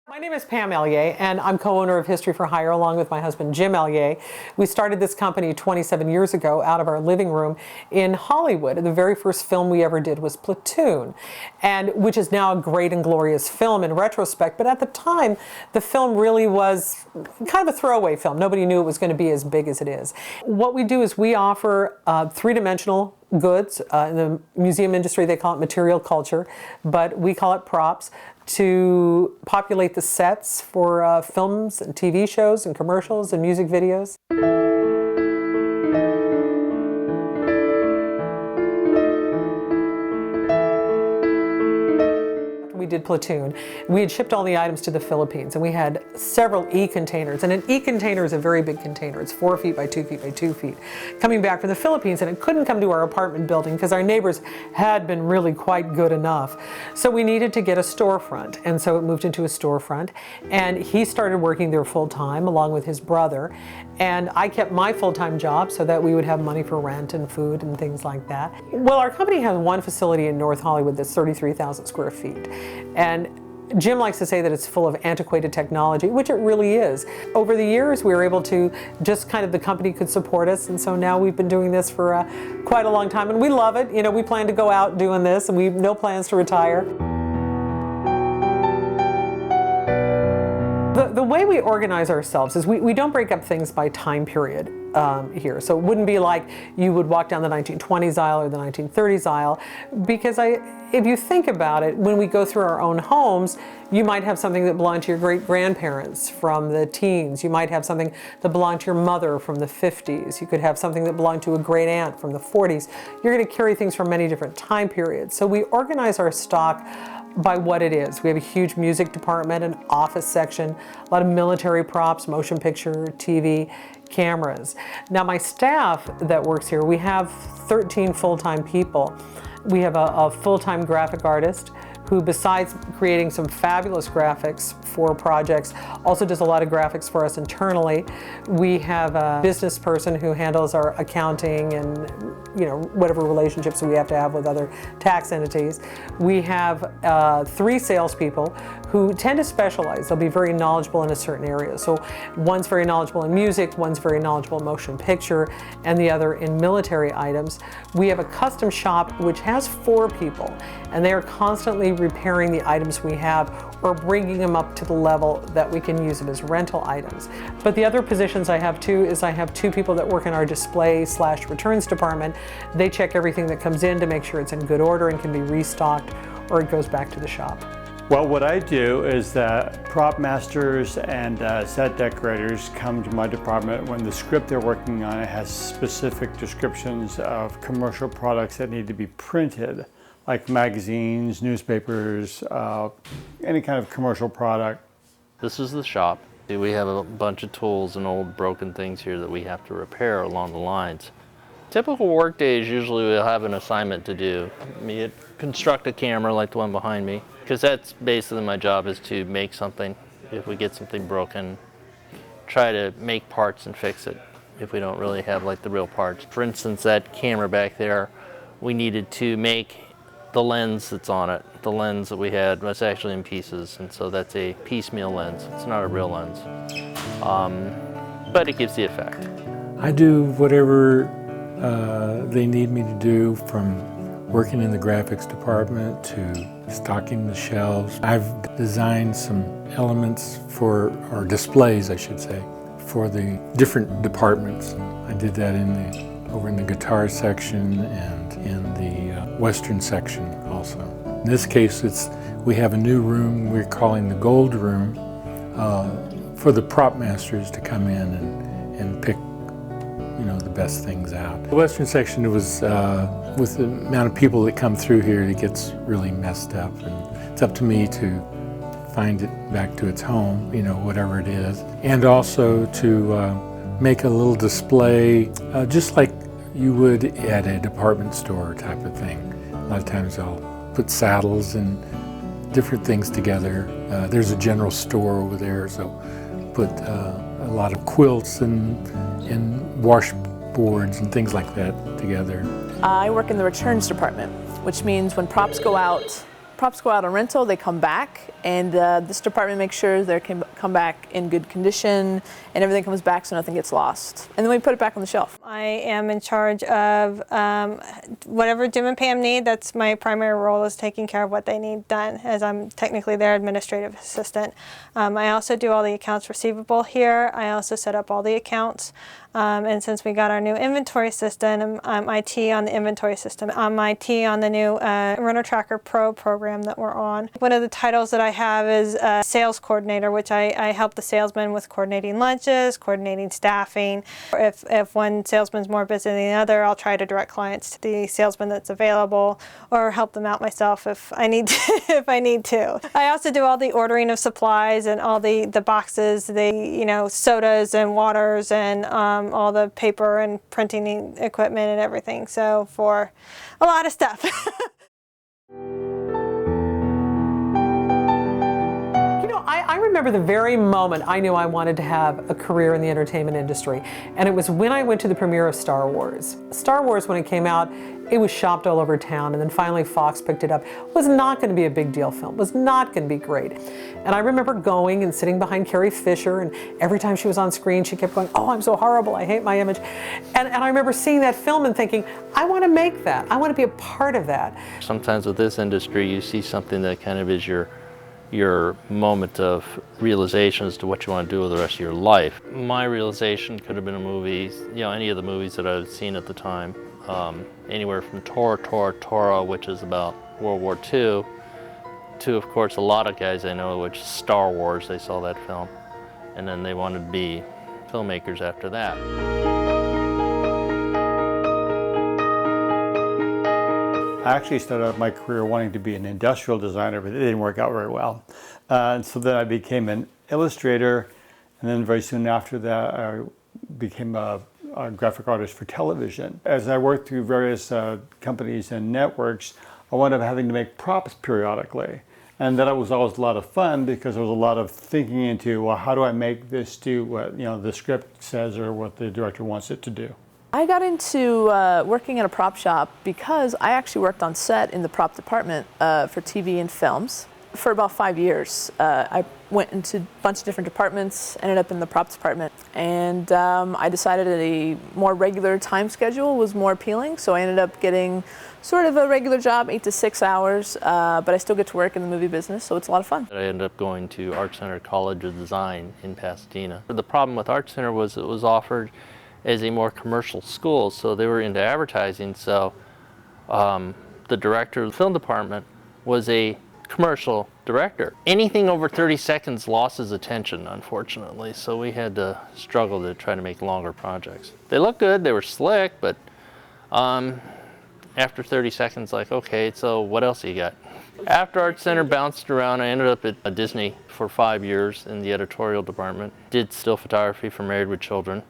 My name is Pam Ellier, and I'm co-owner of History for Hire along with my husband Jim Ellier. We started this company 27 years ago out of our living room in Hollywood. The very first film we ever did was Platoon, and which is now a great and glorious film in retrospect. But at the time, the film really was kind of a throwaway film. Nobody knew it was going to be as big as it is. What we do is we offer three-dimensional goods. In the museum industry, they call it material culture, but we call it props, to populate the sets for films and TV shows and commercials and music videos. We did Platoon. We had shipped all the items to the Philippines, and we had several e-containers. And an e-container is a very big container. It's 4 feet by 2 feet by 2 feet. Coming back from the Philippines, and it couldn't come to our apartment building because our neighbors had been really quite good enough. So we needed to get a storefront, and so it moved into a storefront. And he started working there full time along with his brother. And I kept my full-time job so that we would have money for rent and food and things like that. Well, our company has one facility in North Hollywood that's 33,000 square feet. And Jim likes to say that it's full of antiquated technology, which it really is. Over the years, we were able to just kind of, the company could support us, and so now we've been doing this for quite a long time, and we love it. You know, we plan to go out doing this, and we have no plans to retire. The way we organize ourselves is we don't break up things by time period here. So it wouldn't be like you would walk down the 1920s aisle or the 1930s aisle, because if you think about it, when we go through our own homes, you might have something that belonged to your great-grandparents from the teens. You might have something that belonged to your mother from the 50s. You could have something that belonged to a great-aunt from the 40s. You're going to carry things from many different time periods. So we organize our stock by what it is. We have a huge music department, an office section, a lot of military props, motion picture, TV, cameras. Now my staff that works here, we have 13 full-time people. We have a full-time graphic artist who, besides creating some fabulous graphics for projects, also does a lot of graphics for us internally. We have a business person who handles our accounting and, you know, whatever relationships we have to have with other tax entities. We have 3 salespeople who tend to specialize. They'll be very knowledgeable in a certain area. So one's very knowledgeable in music, one's very knowledgeable in motion picture, and the other in military items. We have a custom shop which has 4 people, and they are constantly repairing the items we have or bringing them up to the level that we can use them as rental items. But the other positions I have too is I have 2 people that work in our display/returns department. They check everything that comes in to make sure it's in good order and can be restocked, or it goes back to the shop. Well, what I do is that prop masters and set decorators come to my department when the script they're working on has specific descriptions of commercial products that need to be printed, like magazines, newspapers, any kind of commercial product. This is the shop. We have a bunch of tools and old broken things here that we have to repair along the lines. Typical work days, usually we'll have an assignment to do. Construct a camera like the one behind me, because that's basically my job, is to make something. If we get something broken, try to make parts and fix it if we don't really have like the real parts. For instance, that camera back there, we needed to make the lens that's on it. The lens that we had was actually in pieces, and so that's a piecemeal lens. It's not a real lens, but it gives the effect. I do whatever they need me to do, from working in the graphics department to stocking the shelves. I've designed some elements for, or displays I should say, for the different departments. I did that over in the guitar section and in the Western section also. In this case, we have a new room we're calling the Gold Room for the prop masters to come in and pick, you know, the best things out. The Western section was, with the amount of people that come through here, it gets really messed up, and it's up to me to find it back to its home, you know, whatever it is. And also to make a little display, just like you would at a department store type of thing. A lot of times I'll put saddles and different things together. There's a general store over there, so put a lot of quilts and washboards and things like that together. I work in the returns department, which means when props go out props go out on rental, they come back, and this department makes sure they can come back in good condition and everything comes back so nothing gets lost. And then we put it back on the shelf. I am in charge of whatever Jim and Pam need. That's my primary role, is taking care of what they need done, as I'm technically their administrative assistant. I also do all the accounts receivable here. I also set up all the accounts. And since we got our new inventory system, I'm IT on the inventory system. I'm IT on the new Rental Tracker Pro program that we're on. One of the titles that I have is sales coordinator, which I help the salesman with coordinating lunches, coordinating staffing. If one salesman's more busy than the other, I'll try to direct clients to the salesman that's available, or help them out myself if I need to. If I need to. I also do all the ordering of supplies and all the boxes, the sodas and waters and all the paper and printing equipment and everything. So for a lot of stuff. I remember the very moment I knew I wanted to have a career in the entertainment industry, and it was when I went to the premiere of Star Wars. Star Wars, when it came out, it was shopped all over town, and then finally Fox picked it up. It was not going to be a big deal film. It was not going to be great. And I remember going and sitting behind Carrie Fisher, and every time she was on screen, she kept going, "Oh, I'm so horrible, I hate my image." And I remember seeing that film and thinking, I want to make that. I want to be a part of that. Sometimes with this industry, you see something that kind of is your moment of realization as to what you want to do with the rest of your life. My realization could have been a movie, any of the movies that I've seen at the time. Anywhere from Tora, which is about World War II, to, of course, a lot of guys I know, which is Star Wars. They saw that film, and then they wanted to be filmmakers after that. I actually started out my career wanting to be an industrial designer, but it didn't work out very well. And so then I became an illustrator, and then very soon after that I became a graphic artist for television. As I worked through various companies and networks, I wound up having to make props periodically. And that was always a lot of fun because there was a lot of thinking into, well, how do I make this do what the script says or what the director wants it to do? I got into working at a prop shop because I actually worked on set in the prop department for TV and films for about 5 years. I went into a bunch of different departments, ended up in the props department, and I decided that a more regular time schedule was more appealing, so I ended up getting sort of a regular job, 8 to 6 hours, but I still get to work in the movie business, so it's a lot of fun. I ended up going to Art Center College of Design in Pasadena. The problem with Art Center was it was offered as a more commercial school, so they were into advertising, so the director of the film department was a commercial director. Anything over 30 seconds lost his attention, unfortunately, so we had to struggle to try to make longer projects. They looked good, they were slick, but after 30 seconds, like, okay, so what else you got? After Art Center bounced around, I ended up at Disney for 5 years in the editorial department. Did still photography for Married with Children.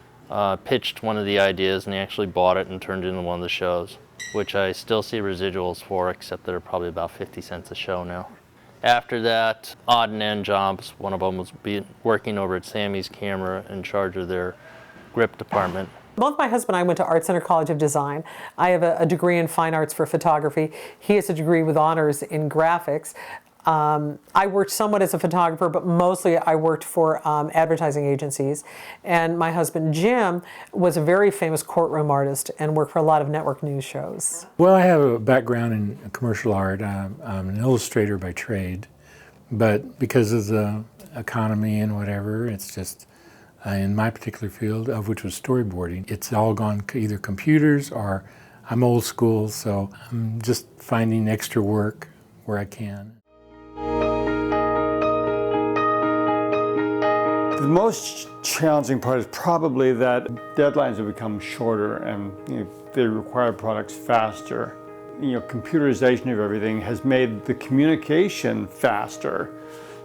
Pitched one of the ideas, and they actually bought it and turned it into one of the shows, which I still see residuals for, except they're probably about 50 cents a show now. After that, odd and end jobs. One of them was working over at Sammy's Camera in charge of their grip department. Both my husband and I went to Art Center College of Design. I have a degree in fine arts for photography. He has a degree with honors in graphics. I worked somewhat as a photographer, but mostly I worked for advertising agencies. And my husband, Jim, was a very famous courtroom artist and worked for a lot of network news shows. Well, I have a background in commercial art. I'm an illustrator by trade, but because of the economy and whatever, it's just in my particular field, of which was storyboarding, it's all gone either computers or I'm old school, so I'm just finding extra work where I can. The most challenging part is probably that deadlines have become shorter and they require products faster. Computerization of everything has made the communication faster,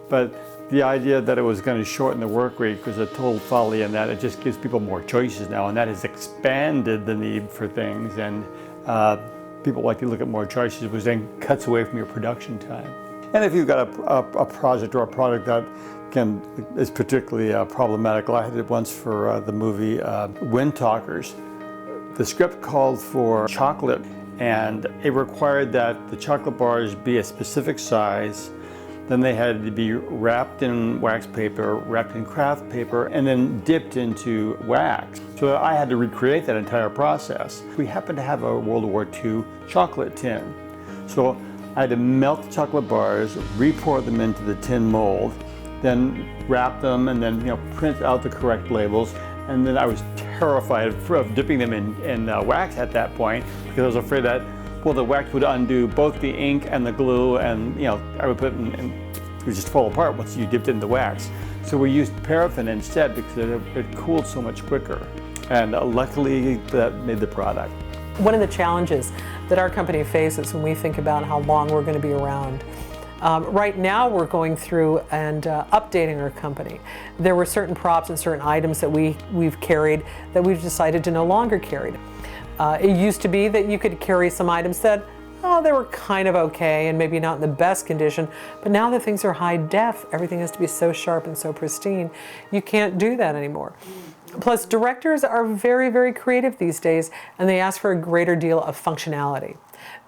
but the idea that it was going to shorten the work week was a total folly, in that it just gives people more choices now, and that has expanded the need for things, and people like to look at more choices, which then cuts away from your production time. And if you've got a project or a product that is particularly problematical. I did it once for the movie Wind Talkers. The script called for chocolate, and it required that the chocolate bars be a specific size. Then they had to be wrapped in wax paper, wrapped in craft paper, and then dipped into wax. So I had to recreate that entire process. We happened to have a World War II chocolate tin. So I had to melt the chocolate bars, re-pour them into the tin mold, then wrap them, and then print out the correct labels. And then I was terrified of dipping them in wax at that point, because I was afraid that, well, the wax would undo both the ink and the glue, and I would put it in, it would just fall apart once you dipped it in the wax. So we used paraffin instead because it cooled so much quicker. And luckily that made the product. One of the challenges that our company faces when we think about how long we're going to be around, right now we're going through and updating our company. There were certain props and certain items that we've carried that we've decided to no longer carry. It used to be that you could carry some items that, they were kind of okay and maybe not in the best condition, but now that things are high def, everything has to be so sharp and so pristine, you can't do that anymore. Plus, directors are very, very creative these days, and they ask for a greater deal of functionality.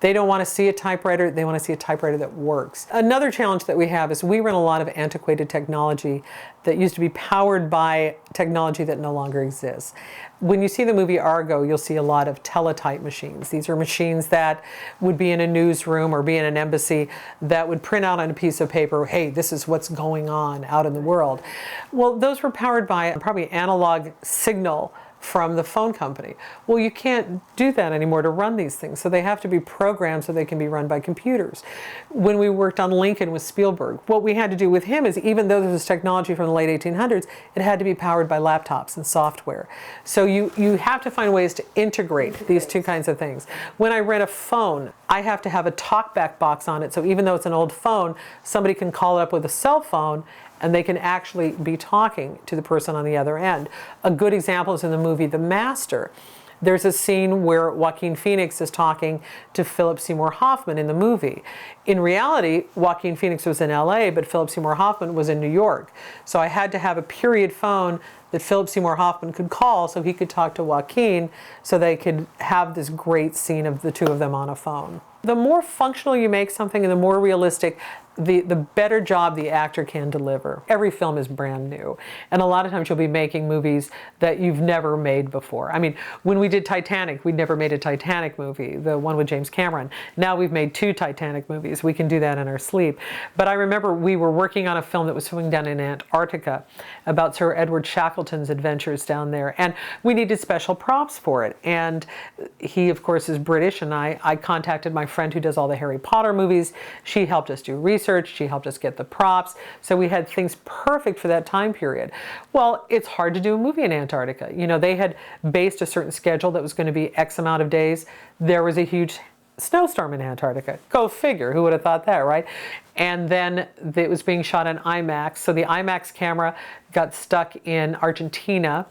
They don't want to see a typewriter, they want to see a typewriter that works. Another challenge that we have is we run a lot of antiquated technology that used to be powered by technology that no longer exists. When you see the movie Argo, you'll see a lot of teletype machines. These are machines that would be in a newsroom or be in an embassy that would print out on a piece of paper, hey, this is what's going on out in the world. Well, those were powered by probably analog signal from the phone company. Well, you can't do that anymore to run these things, so they have to be programmed so they can be run by computers. When we worked on Lincoln with Spielberg, what we had to do with him is, even though there was technology from the late 1800s, it had to be powered by laptops and software. So you have to find ways to integrate these two kinds of things. When I rent a phone, I have to have a talkback box on it, so even though it's an old phone, somebody can call it up with a cell phone and they can actually be talking to the person on the other end. A good example is in the movie The Master. There's a scene where Joaquin Phoenix is talking to Philip Seymour Hoffman in the movie. In reality, Joaquin Phoenix was in LA, but Philip Seymour Hoffman was in New York. So I had to have a period phone that Philip Seymour Hoffman could call so he could talk to Joaquin, so they could have this great scene of the two of them on a phone. The more functional you make something and the more realistic, the better job the actor can deliver. Every film is brand new, and a lot of times you'll be making movies that you've never made before. I mean, when we did Titanic, we'd never made a Titanic movie, the one with James Cameron. Now we've made 2 Titanic movies. We can do that in our sleep. But I remember we were working on a film that was filming down in Antarctica about Sir Edward Shackleton's adventures down there, and we needed special props for it. And he, of course, is British, and I contacted my friend who does all the Harry Potter movies. She helped us do research. She helped us get the props. So we had things perfect for that time period. Well, it's hard to do a movie in Antarctica. You know, they had based a certain schedule that was going to be X amount of days. There was a huge snowstorm in Antarctica. Go figure, who would have thought that, right? And then it was being shot on IMAX. So the IMAX camera got stuck in Argentina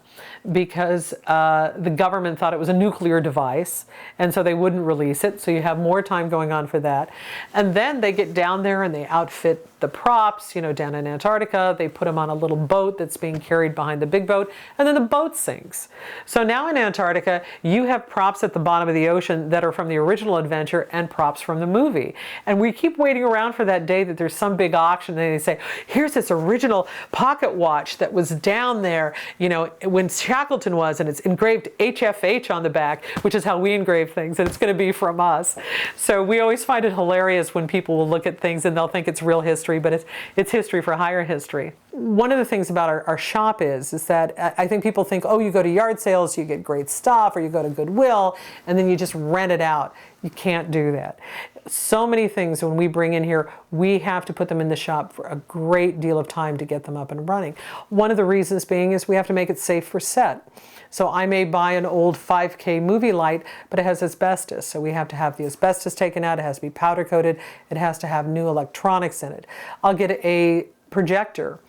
because the government thought it was a nuclear device, and so they wouldn't release it. So you have more time going on for that. And then they get down there and they outfit the props, you know, down in Antarctica. They put them on a little boat that's being carried behind the big boat, and then the boat sinks. So now in Antarctica, you have props at the bottom of the ocean that are from the original adventure and props from the movie. And we keep waiting around for that day that there's some big auction and they say, here's this original pocket watch that was down there, you know, when Shackleton was, and it's engraved HFH on the back, which is how we engrave things, and it's going to be from us. So we always find it hilarious when people will look at things and they'll think it's real history, but it's history for hire history. One of the things about our shop is that I think people think, oh, you go to yard sales, you get great stuff, or you go to Goodwill, and then you just rent it out. You can't do that. So many things when we bring in here, we have to put them in the shop for a great deal of time to get them up and running. One of the reasons being is we have to make it safe for set. So I may buy an old 5K movie light, but it has asbestos. So we have to have the asbestos taken out. It has to be powder coated. It has to have new electronics in it. I'll get a projector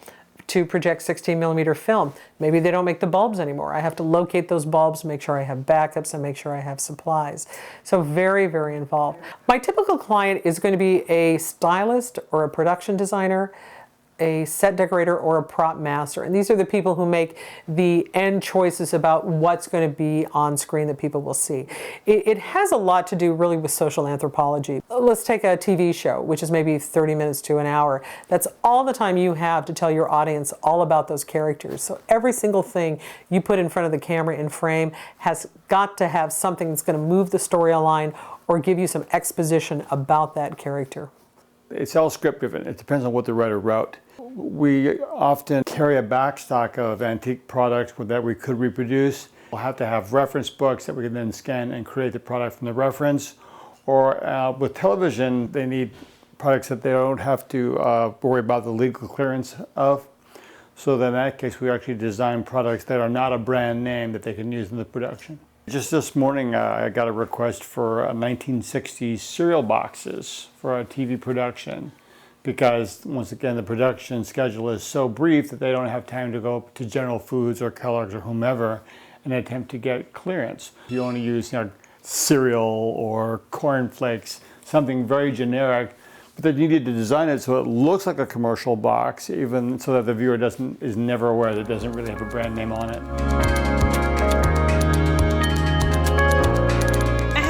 to project 16mm film. Maybe they don't make the bulbs anymore. I have to locate those bulbs, make sure I have backups, and make sure I have supplies. So very, very involved. My typical client is going to be a stylist or a production designer. a set decorator or a prop master. And these are the people who make the end choices about what's going to be on screen that people will see. It has a lot to do really with social anthropology. Let's take a TV show, which is maybe 30 minutes to an hour. That's all the time you have to tell your audience all about those characters. So every single thing you put in front of the camera in frame has got to have something that's going to move the storyline or give you some exposition about that character. It's all script driven. It depends on what the writer wrote. We often carry a backstock of antique products that we could reproduce. We'll have to have reference books that we can then scan and create the product from the reference. Or with television, they need products that they don't have to worry about the legal clearance of. So then in that case, we actually design products that are not a brand name that they can use in the production. Just this morning, I got a request for 1960s cereal boxes for a TV production, because once again, the production schedule is so brief that they don't have time to go to General Foods or Kellogg's or whomever and attempt to get clearance. You only use cereal or corn flakes, something very generic, but they needed to design it so it looks like a commercial box, even so that the viewer is never aware that it doesn't really have a brand name on it.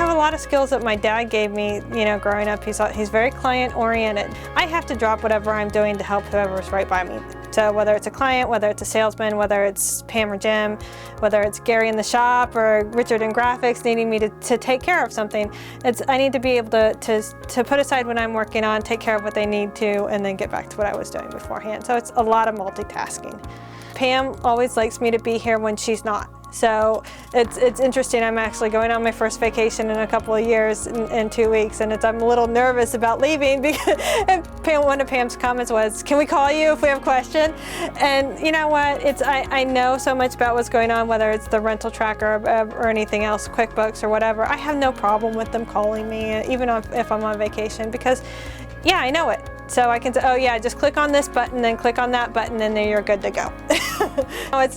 A lot of skills that my dad gave me, growing up. He's very client oriented. I have to drop whatever I'm doing to help whoever's right by me. So whether it's a client, whether it's a salesman, whether it's Pam or Jim, whether it's Gary in the shop or Richard in graphics needing me to take care of something, I need to be able to put aside what I'm working on, take care of what they need to, and then get back to what I was doing beforehand. So it's a lot of multitasking. Pam always likes me to be here when she's not. So it's interesting. I'm actually going on my first vacation in a couple of years in 2 weeks, and I'm a little nervous about leaving because one of Pam's comments was, "Can we call you if we have a question?" And you know what? I know so much about what's going on, whether it's the rental tracker or anything else, QuickBooks or whatever. I have no problem with them calling me, even if I'm on vacation, because yeah, I know it. So I can say, oh yeah, just click on this button, then click on that button, and then you're good to go.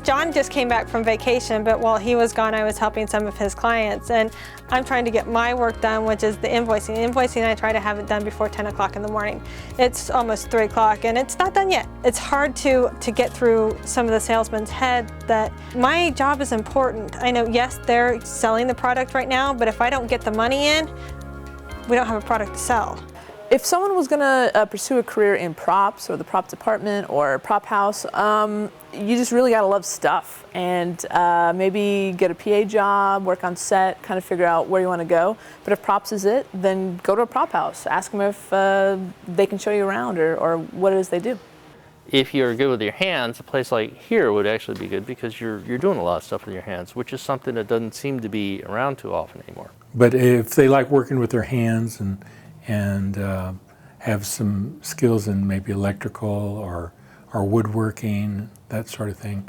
John just came back from vacation, but while he was gone, I was helping some of his clients, and I'm trying to get my work done, which is the invoicing. Invoicing, I try to have it done before 10 o'clock in the morning. It's almost 3 o'clock, and it's not done yet. It's hard to get through some of the salesmen's head that my job is important. I know, yes, they're selling the product right now, but if I don't get the money in, we don't have a product to sell. If someone was going to pursue a career in props or the prop department or prop house, you just really got to love stuff and maybe get a PA job, work on set, kind of figure out where you want to go. But if props is it, then go to a prop house. Ask them if they can show you around or what it is they do. If you're good with your hands, a place like here would actually be good because you're doing a lot of stuff with your hands, which is something that doesn't seem to be around too often anymore. But if they like working with their hands and have some skills in maybe electrical or woodworking, that sort of thing,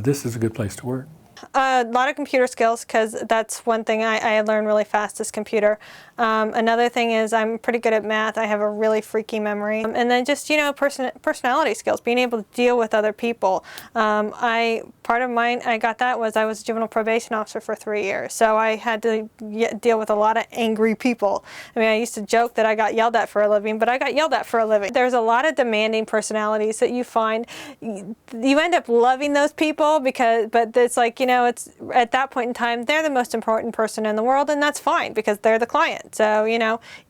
this is a good place to work. A lot of computer skills, because that's one thing I learned really fast is computer. Another thing is I'm pretty good at math. I have a really freaky memory. And then just, personality skills, being able to deal with other people. Part of mine, I got that was I was a juvenile probation officer for 3 years. So I had to deal with a lot of angry people. I mean, I used to joke that I got yelled at for a living, but I got yelled at for a living. There's a lot of demanding personalities that you find. You end up loving those people but it's like, it's at that point in time, they're the most important person in the world, and that's fine because they're the client. So,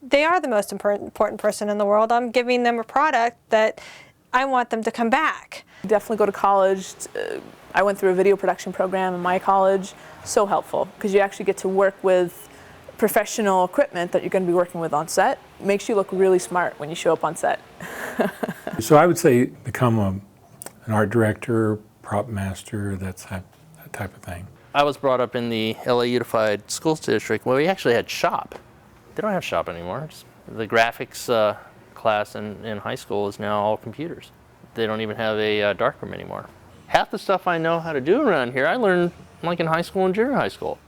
they are the most important person in the world. I'm giving them a product that I want them to come back. Definitely go to college. I went through a video production program in my college. So helpful because you actually get to work with professional equipment that you're going to be working with on set. Makes you look really smart when you show up on set. So I would say become an art director, prop master, that type of thing. I was brought up in the LA Unified Schools District where we actually had shop. They don't have shop anymore. The graphics class in high school is now all computers. They don't even have a darkroom anymore. Half the stuff I know how to do around here, I learned like in high school and junior high school,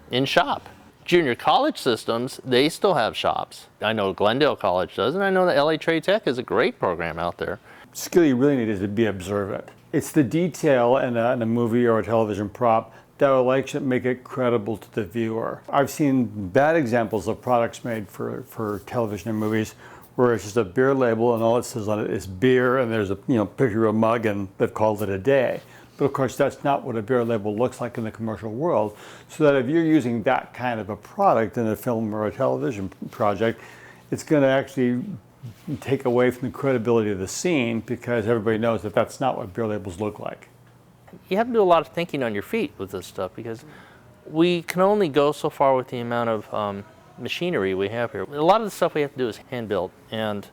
in shop. Junior college systems, they still have shops. I know Glendale College does, and I know that LA Trade Tech is a great program out there. Skill you really need is to be observant. It's the detail in a movie or a television prop that will make it credible to the viewer. I've seen bad examples of products made for television and movies where it's just a beer label and all it says on it is beer, and there's a picture of a mug, and they've called it a day. But of course, that's not what a beer label looks like in the commercial world. So that if you're using that kind of a product in a film or a television project, it's going to actually take away from the credibility of the scene, because everybody knows that that's not what beer labels look like. You have to do a lot of thinking on your feet with this stuff, because we can only go so far with the amount of machinery we have here. A lot of the stuff we have to do is hand-built, and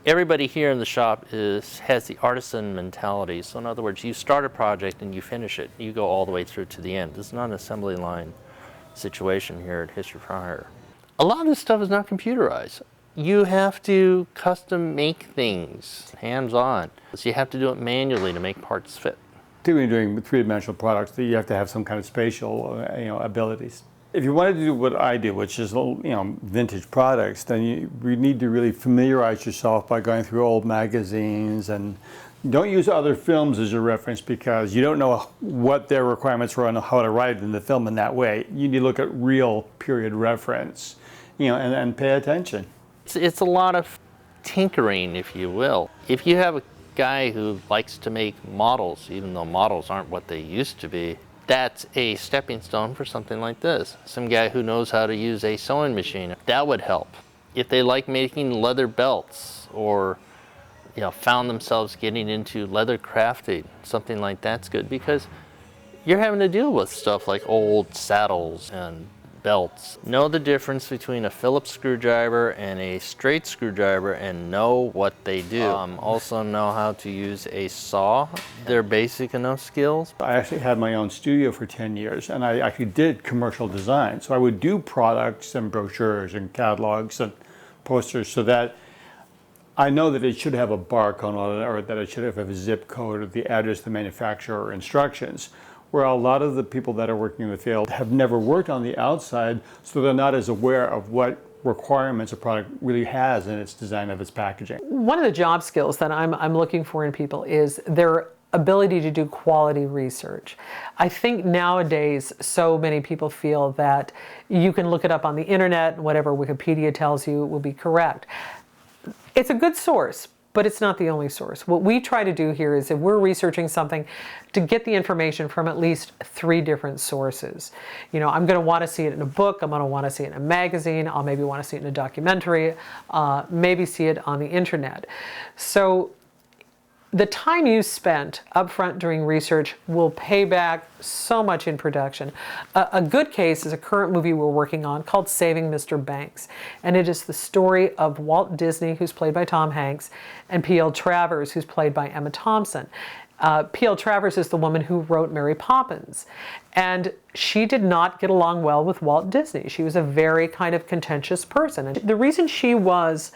everybody here in the shop has the artisan mentality. So in other words, you start a project and you finish it. You go all the way through to the end. This is not an assembly line situation here at History for Hire. A lot of this stuff is not computerized. You have to custom make things hands-on. So you have to do it manually to make parts fit. Particularly doing three-dimensional products, you have to have some kind of spatial abilities. If you wanted to do what I do, which is vintage products, then you need to really familiarize yourself by going through old magazines, and don't use other films as your reference, because you don't know what their requirements were on how to write in the film in that way. You need to look at real period reference, and pay attention. It's a lot of tinkering, if you will. If you have a guy who likes to make models, even though models aren't what they used to be, that's a stepping stone for something like this. Some guy who knows how to use a sewing machine, that would help. If they like making leather belts, or found themselves getting into leather crafting, something like that's good, because you're having to deal with stuff like old saddles and belts. Know the difference between a Phillips screwdriver and a straight screwdriver, and know what they do. Also know how to use a saw. They're basic enough skills. I actually had my own studio for 10 years, and I actually did commercial design. So I would do products and brochures and catalogs and posters, so that I know that it should have a barcode on it, or that it should have a zip code, or the address of the manufacturer, or instructions. Where a lot of the people that are working in the field have never worked on the outside, so they're not as aware of what requirements a product really has in its design of its packaging. One of the job skills that I'm looking for in people is their ability to do quality research. I think nowadays so many people feel that you can look it up on the internet and whatever Wikipedia tells you will be correct. It's a good source, but it's not the only source. What we try to do here is, if we're researching something, to get the information from at least 3 different sources. I'm going to want to see it in a book, I'm going to want to see it in a magazine, I'll maybe want to see it in a documentary, maybe see it on the internet. So the time you spent up front doing research will pay back so much in production. A good case is a current movie we're working on called Saving Mr. Banks. And it is the story of Walt Disney, who's played by Tom Hanks, and P.L. Travers, who's played by Emma Thompson. P.L. Travers is the woman who wrote Mary Poppins. And she did not get along well with Walt Disney. She was a very kind of contentious person. And the reason she was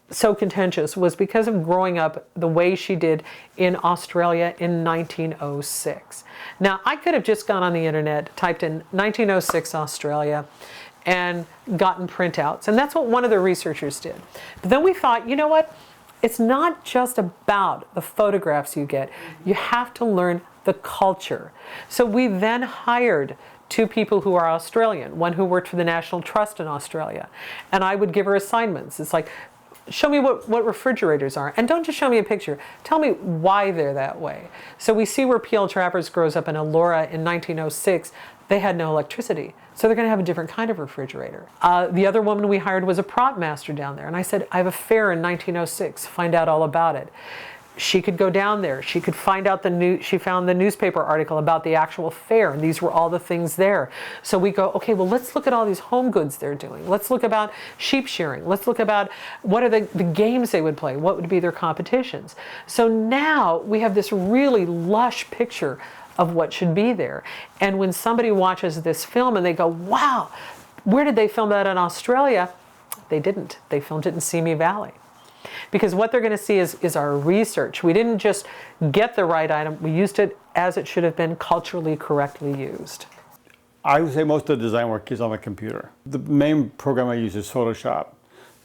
so contentious was because of growing up the way she did in Australia in 1906. Now, I could have just gone on the internet, typed in 1906 Australia, and gotten printouts. And that's what one of the researchers did. But then we thought, you know what? It's not just about the photographs you get. You have to learn the culture. So we then hired 2 people who are Australian, one who worked for the National Trust in Australia. And I would give her assignments. It's like, show me what refrigerators are. And don't just show me a picture. Tell me why they're that way. So we see where P.L. Travers grows up in Elora in 1906. They had no electricity. So they're going to have a different kind of refrigerator. The other woman we hired was a prop master down there. And I said, I have a fair in 1906. Find out all about it. She could go down there. She could find out she found the newspaper article about the actual fair, and these were all the things there. So we go, okay, well, let's look at all these home goods they're doing. Let's look about sheep shearing. Let's look about what are the games they would play. What would be their competitions? So now we have this really lush picture of what should be there. And when somebody watches this film and they go, wow, where did they film that in Australia? They didn't. They filmed it in Simi Valley. Because what they're going to see is our research. We didn't just get the right item, we used it as it should have been culturally correctly used. I would say most of the design work is on the computer. The main program I use is Photoshop.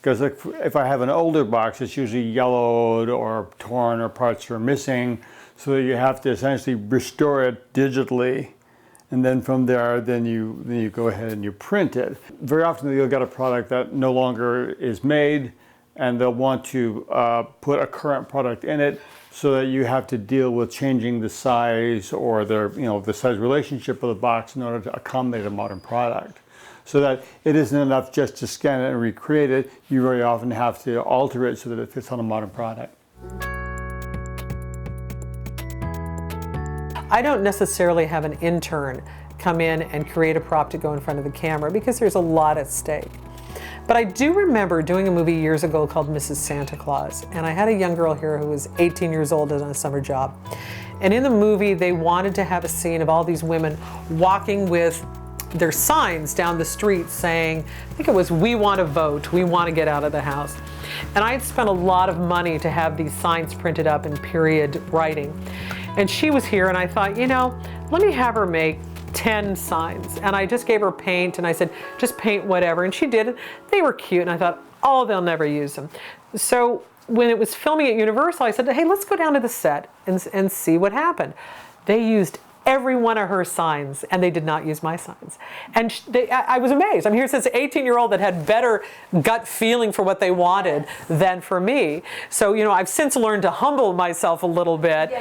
Because if I have an older box, it's usually yellowed or torn, or parts are missing, so that you have to essentially restore it digitally And then from there, then you go ahead and you print it. Very often you'll get a product that no longer is made, and they'll want to put a current product in it, so that you have to deal with changing the size or the size relationship of the box in order to accommodate a modern product. So that it isn't enough just to scan it and recreate it. You very often have to alter it so that it fits on a modern product. I don't necessarily have an intern come in and create a prop to go in front of the camera because there's a lot at stake. But I do remember doing a movie years ago called Mrs. Santa Claus, and I had a young girl here who was 18 years old on a summer job. And in the movie, they wanted to have a scene of all these women walking with their signs down the street saying, I think it was, "We want to vote, we want to get out of the house." And I had spent a lot of money to have these signs printed up in period writing. And she was here, and I thought, let me have her make 10 signs. And I just gave her paint, and I said, just paint whatever. And she did it. They were cute, and I thought, oh, they'll never use them. So when it was filming at Universal, I said, hey, let's go down to the set and see what happened. They used every one of her signs, and they did not use my signs. And I was amazed. I'm here since an 18-year-old that had better gut feeling for what they wanted than for me. So, I've since learned to humble myself a little bit.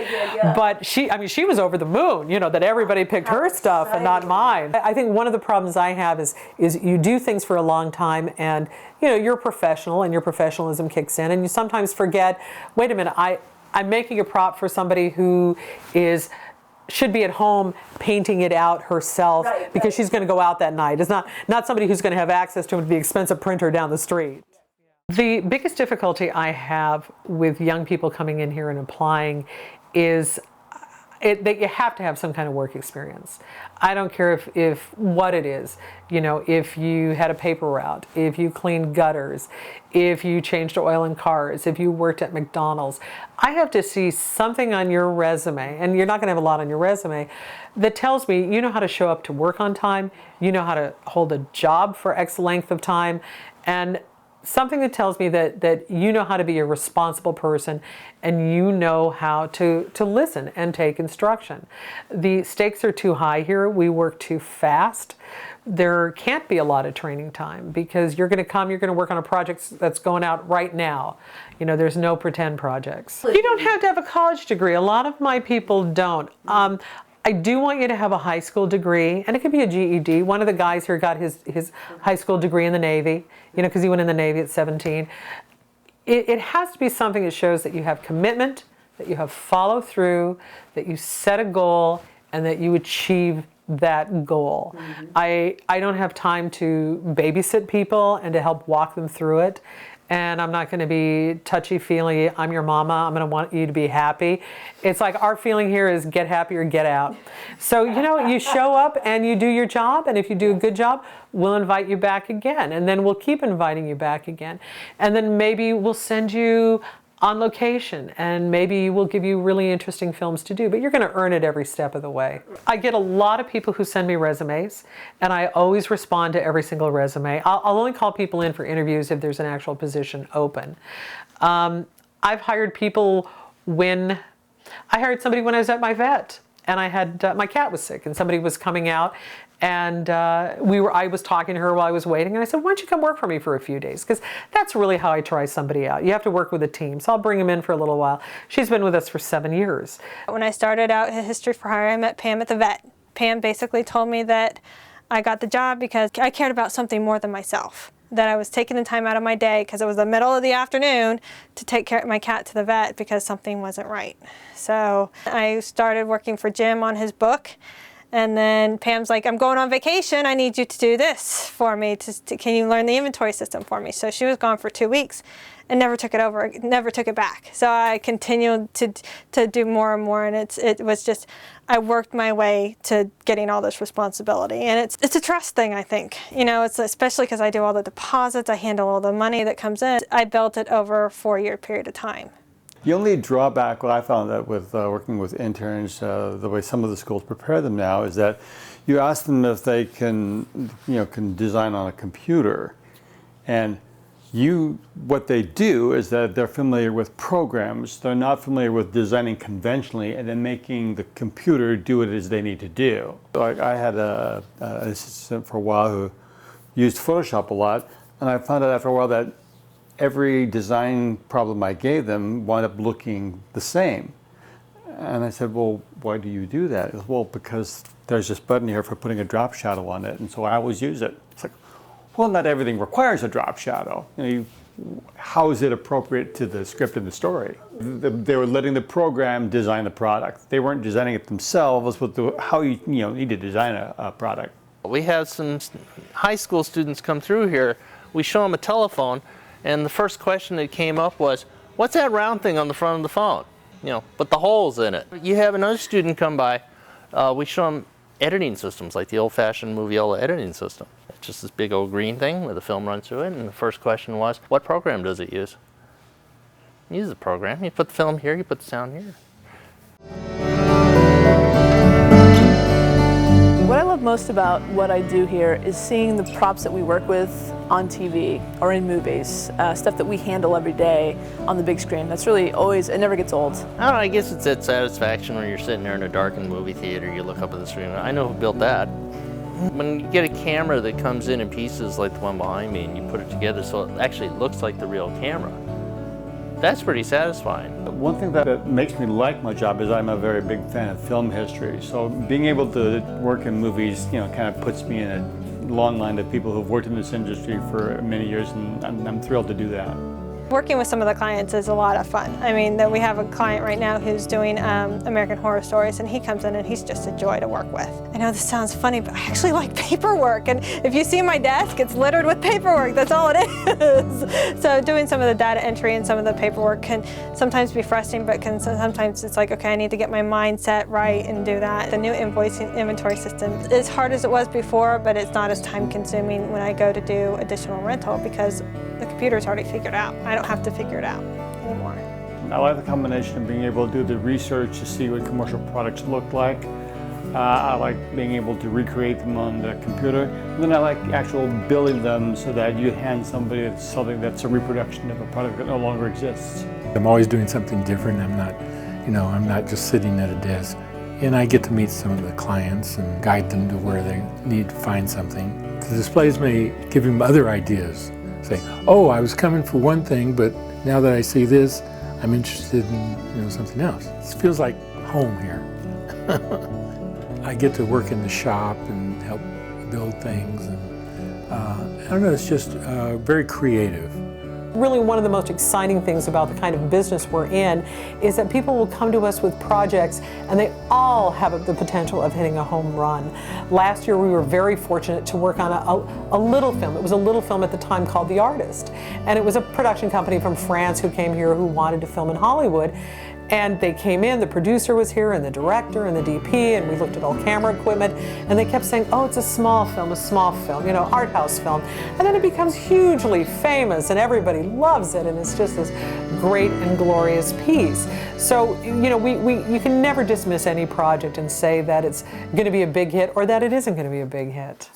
But she was over the moon, that everybody picked her stuff and not mine. I think one of the problems I have is you do things for a long time, and you're a professional, and your professionalism kicks in, and you sometimes forget, wait a minute, I'm making a prop for somebody who should be at home painting it out herself because she's going to go out that night. It's not somebody who's going to have access to the expensive printer down the street. The biggest difficulty I have with young people coming in here and applying is that you have to have some kind of work experience. I don't care if what it is, if you had a paper route, if you cleaned gutters, if you changed oil in cars, if you worked at McDonald's. I have to see something on your resume, and you're not going to have a lot on your resume, that tells me you know how to show up to work on time, you know how to hold a job for X length of time, and something that tells me that you know how to be a responsible person and you know how to listen and take instruction. The stakes are too high here. We work too fast. There can't be a lot of training time because you're going to work on a project that's going out right now. There's no pretend projects. You don't have to have a college degree. A lot of my people don't. I do want you to have a high school degree, and it could be a GED. One of the guys here got his high school degree in the Navy, because he went in the Navy at 17. It has to be something that shows that you have commitment, that you have follow through, that you set a goal, and that you achieve that goal. Mm-hmm. I don't have time to babysit people and to help walk them through it. And I'm not going to be touchy-feely, I'm your mama, I'm going to want you to be happy. It's like our feeling here is get happy or get out. So, you show up and you do your job, and if you do a good job, we'll invite you back again. And then we'll keep inviting you back again. And then maybe we'll send you on location, and maybe we'll give you really interesting films to do, but you're going to earn it every step of the way. I get a lot of people who send me resumes, and I always respond to every single resume. I'll only call people in for interviews if there's an actual position open. I've hired people I hired somebody when I was at my vet, and I had my cat was sick, and somebody was coming out, and I was talking to her while I was waiting, and I said, why don't you come work for me for a few days? Because that's really how I try somebody out. You have to work with a team, so I'll bring them in for a little while. She's been with us for 7 years. When I started out at History for Hire, I met Pam at the vet. Pam basically told me that I got the job because I cared about something more than myself. That I was taking the time out of my day, because it was the middle of the afternoon, to take care of my cat to the vet because something wasn't right. So I started working for Jim on his book. And then Pam's like, I'm going on vacation. I need you to do this for me. Can you learn the inventory system for me? So she was gone for 2 weeks and never took it back. So I continued to do more and more. And it was just, I worked my way to getting all this responsibility. And it's a trust thing, I think. It's especially because I do all the deposits. I handle all the money that comes in. I built it over a 4-year period of time. The only drawback, I found that with working with interns, the way some of the schools prepare them now, is that you ask them if they can design on a computer, and What they do is that they're familiar with programs. They're not familiar with designing conventionally and then making the computer do it as they need to do. Like I had an assistant for a while who used Photoshop a lot, and I found out after a while that every design problem I gave them wound up looking the same. And I said, well, why do you do that? He goes, well, because there's this button here for putting a drop shadow on it, and so I always use it. It's like, well, not everything requires a drop shadow. How is it appropriate to the script and the story? They were letting the program design the product. They weren't designing it themselves with how you need to design a product. We have some high school students come through here. We show them a telephone, and the first question that came up was, what's that round thing on the front of the phone? But the holes in it. You have another student come by, we show them editing systems, like the old-fashioned Moviola editing system. It's just this big old green thing where the film runs through it, and the first question was, what program does it use? It uses a program. You put the film here, you put the sound here. What I love most about what I do here is seeing the props that we work with on TV or in movies, stuff that we handle every day on the big screen. That's really always, it never gets old. I don't know, I guess it's that satisfaction when you're sitting there in a darkened movie theater, you look up at the screen, I know who built that. When you get a camera that comes in pieces like the one behind me and you put it together so it actually looks like the real camera, that's pretty satisfying. One thing that makes me like my job is I'm a very big fan of film history. So being able to work in movies, kind of puts me in a long line of people who've worked in this industry for many years, and I'm thrilled to do that. Working with some of the clients is a lot of fun. I mean, we have a client right now who's doing American Horror Stories, and he comes in and he's just a joy to work with. I know this sounds funny, but I actually like paperwork, and if you see my desk, it's littered with paperwork. That's all it is. So doing some of the data entry and some of the paperwork can sometimes be frustrating, but sometimes it's like, okay, I need to get my mindset right and do that. The new invoicing inventory system is as hard as it was before, but it's not as time-consuming when I go to do additional rental because the computer's already figured out. I don't have to figure it out anymore. I like the combination of being able to do the research to see what commercial products look like. I like being able to recreate them on the computer. And then I like actual building them so that you hand somebody something that's a reproduction of a product that no longer exists. I'm always doing something different. I'm not just sitting at a desk. And I get to meet some of the clients and guide them to where they need to find something. The displays may give them other ideas. Say, oh, I was coming for one thing, but now that I see this, I'm interested in something else. It feels like home here. I get to work in the shop and help build things, and I don't know, it's just very creative. Really one of the most exciting things about the kind of business we're in is that people will come to us with projects and they all have the potential of hitting a home run. Last year we were very fortunate to work on a little film. It was a little film at the time called The Artist, and it was a production company from France who came here who wanted to film in Hollywood. And they came in, the producer was here, and the director, and the DP, and we looked at all camera equipment, and they kept saying, oh, it's a small film, art house film. And then it becomes hugely famous, and everybody loves it, and it's just this great and glorious piece. So, you can never dismiss any project and say that it's going to be a big hit or that it isn't going to be a big hit.